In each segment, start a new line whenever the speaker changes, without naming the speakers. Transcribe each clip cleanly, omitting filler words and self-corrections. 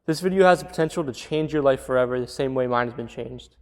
This video has the potential to change your life forever the same way mine has been changed.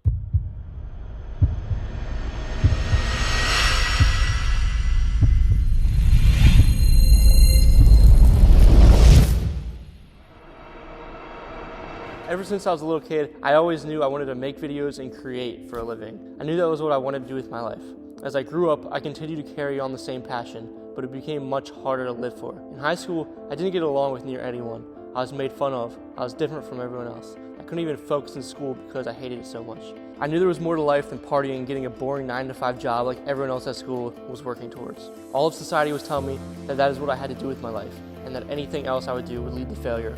Ever since I was a little kid, I always knew I wanted to make videos and create for a living. I knew that was what I wanted to do with my life. As I grew up, I continued to carry on the same passion, but it became much harder to live for. In high school, I didn't get along with near anyone. I was made fun of. I was different from everyone else. I couldn't even focus in school because I hated it so much. I knew there was more to life than partying and getting a boring 9-to-5 job like everyone else at school was working towards. All of society was telling me that that is what I had to do with my life, and that anything else I would do would lead to failure.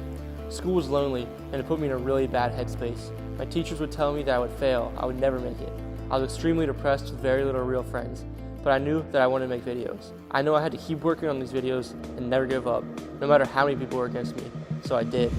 School was lonely, and it put me in a really bad headspace. My teachers would tell me that I would fail, I would never make it. I was extremely depressed with very little real friends, but I knew that I wanted to make videos. I know I had to keep working on these videos and never give up, no matter how many people were against me. So I did.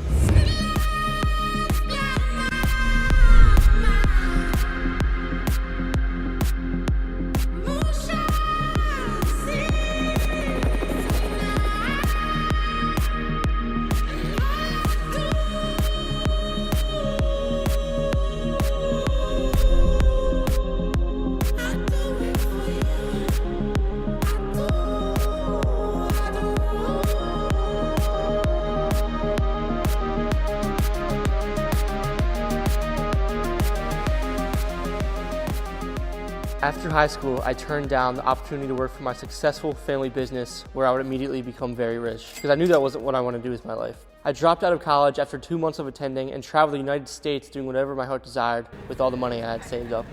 After high school, I turned down the opportunity to work for my successful family business where I would immediately become very rich, because I knew that wasn't what I wanted to do with my life. I dropped out of college after 2 months of attending and traveled the United States doing whatever my heart desired with all the money I had saved up.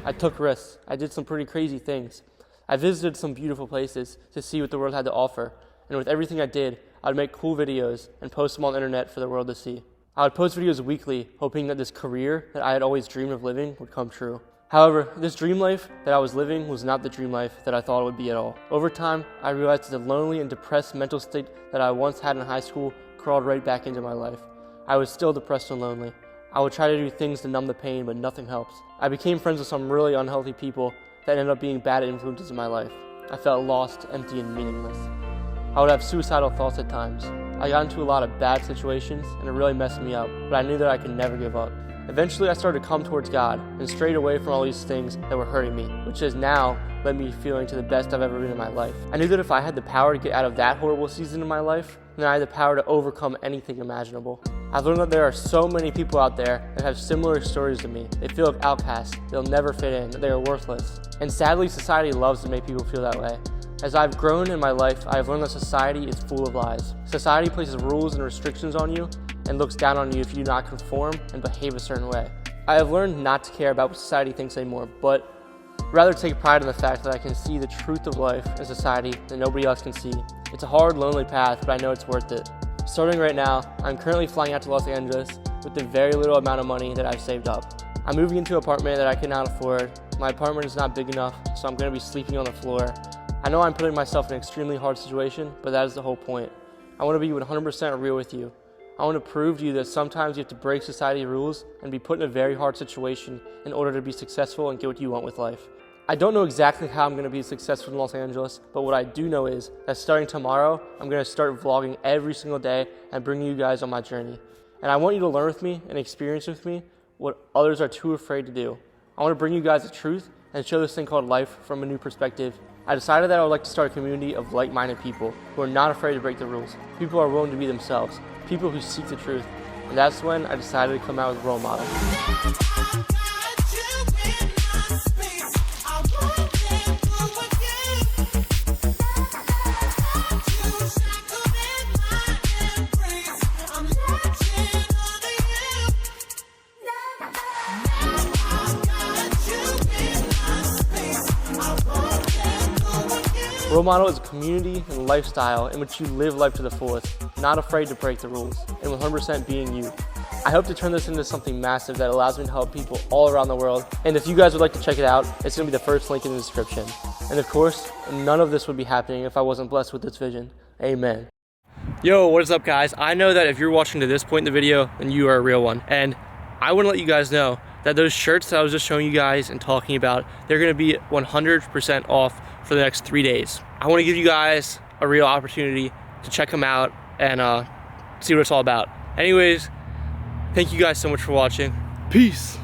I took risks. I did some pretty crazy things. I visited some beautiful places to see what the world had to offer, and with everything I did, I would make cool videos and post them on the internet for the world to see. I would post videos weekly, hoping that this career that I had always dreamed of living would come true. However, this dream life that I was living was not the dream life that I thought it would be at all. Over time, I realized that the lonely and depressed mental state that I once had in high school crawled right back into my life. I was still depressed and lonely. I would try to do things to numb the pain, but nothing helps. I became friends with some really unhealthy people that ended up being bad influences in my life. I felt lost, empty, and meaningless. I would have suicidal thoughts at times. I got into a lot of bad situations, and it really messed me up, but I knew that I could never give up. Eventually, I started to come towards God and strayed away from all these things that were hurting me, which has now led me feeling to the best I've ever been in my life. I knew that if I had the power to get out of that horrible season in my life, then I had the power to overcome anything imaginable. I've learned that there are so many people out there that have similar stories to me. They feel like outcasts, they'll never fit in, that they are worthless. And sadly, society loves to make people feel that way. As I've grown in my life, I have learned that society is full of lies. Society places rules and restrictions on you and looks down on you if you do not conform and behave a certain way. I have learned not to care about what society thinks anymore, but rather take pride in the fact that I can see the truth of life in society that nobody else can see. It's a hard, lonely path, but I know it's worth it. Starting right now, I'm currently flying out to Los Angeles with the very little amount of money that I've saved up. I'm moving into an apartment that I cannot afford. My apartment is not big enough, so I'm going to be sleeping on the floor. I know I'm putting myself in an extremely hard situation, but that is the whole point. I want to be 100% real with you. I want to prove to you that sometimes you have to break society rules and be put in a very hard situation in order to be successful and get what you want with life. I don't know exactly how I'm going to be successful in Los Angeles, but what I do know is that starting tomorrow, I'm going to start vlogging every single day and bring you guys on my journey. And I want you to learn with me and experience with me what others are too afraid to do. I want to bring you guys the truth and show this thing called life from a new perspective. I decided that I would like to start a community of like-minded people who are not afraid to break the rules. People who are willing to be themselves. People who seek the truth. And that's when I decided to come out with Role Model. Role Model is a community and lifestyle in which you live life to the fullest, not afraid to break the rules, and 100% being you. I hope to turn this into something massive that allows me to help people all around the world. And if you guys would like to check it out, it's going to be the first link in the description. And of course, none of this would be happening if I wasn't blessed with this vision. Amen. Yo, what is up, guys? I know that if you're watching to this point in the video, then you are a real one. And I want to let you guys know that those shirts that I was just showing you guys and talking about, they're going to be 100% off for the next 3 days. I want to give you guys a real opportunity to check them out and see what it's all about. Anyways, Thank you guys so much for watching.
Peace.